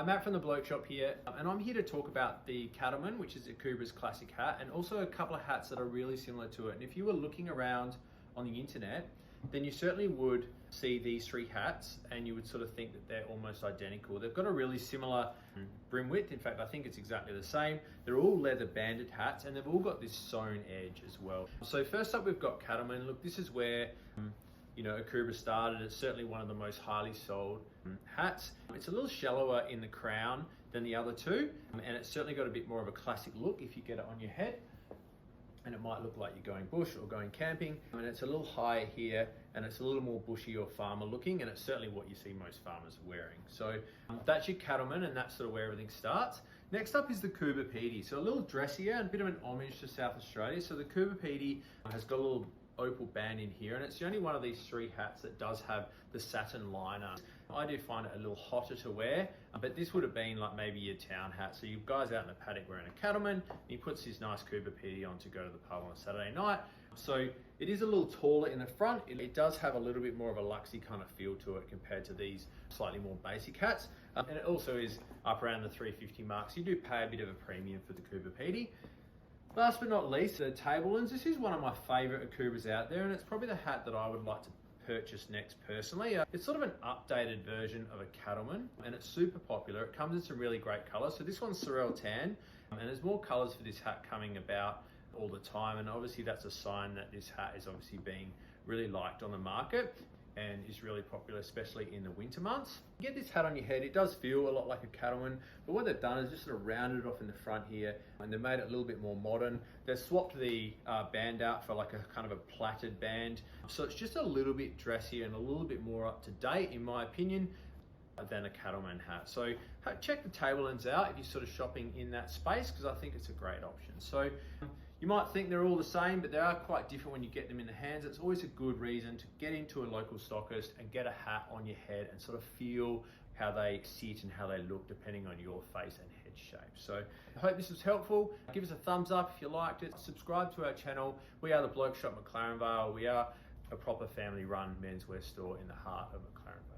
Hi, Matt from the Bloke Shop here, and I'm here to talk about the Cattleman, which is Akubra's classic hat, and also a couple of hats that are really similar to it. And if you were looking around on the internet, then you certainly would see these three hats and you would sort of think that they're almost identical. They've got a really similar brim width. In fact, I think it's exactly the same. They're all leather banded hats and they've all got this sewn edge as well. So first up, we've got Cattleman. Look, this is where Akubra started. It's certainly one of the most highly sold hats. It's a little shallower in the crown than the other two, and it's certainly got a bit more of a classic look if you get it on your head. And it might look like you're going bush or going camping. And it's a little higher here and it's a little more bushy or farmer looking, and it's certainly what you see most farmers wearing. So that's your Cattleman, and that's sort of where everything starts. Next up is the Coober Pedy. So a little dressier and a bit of an homage to South Australia. So the Coober Pedy has got a little opal band in here, and it's the only one of these three hats that does have the satin liner. I do find it a little hotter to wear, but this would have been like maybe your town hat. So you guys out in the paddock wearing a Cattleman, he puts his nice Coober Pedy on to go to the pub on a Saturday night. So it is a little taller in the front. It does have a little bit more of a luxy kind of feel to it compared to these slightly more basic hats. And it also is up around the $350 mark, so you do pay a bit of a premium for the Coober Pedy. Last but not least, the Tablelands. This is one of my favourite Akubras out there, and it's probably the hat that I would like to purchase next personally. It's sort of an updated version of a Cattleman, and it's super popular. It comes in some really great colours. So this one's Sorrel Tan, and there's more colours for this hat coming about all the time, and obviously that's a sign that this hat is obviously being really liked on the market and is really popular, especially in the winter months. You get this hat on your head, it does feel a lot like a Cattleman, but what they've done is just sort of rounded it off in the front here, and they've made it a little bit more modern. They've swapped the band out for like a kind of a plaited band, so it's just a little bit dressier and a little bit more up to date, in my opinion, than a Cattleman hat. So check the Tablelands out if you're sort of shopping in that space, because I think it's a great option. So you might think they're all the same, but they are quite different when you get them in the hands. It's always a good reason to get into a local stockist and get a hat on your head and sort of feel how they sit and how they look depending on your face and head shape. So I hope this was helpful. Give us a thumbs up if you liked it. Subscribe to our channel. We are the Bloke Shop, McLaren Vale. We are a proper family run menswear store in the heart of McLaren Vale.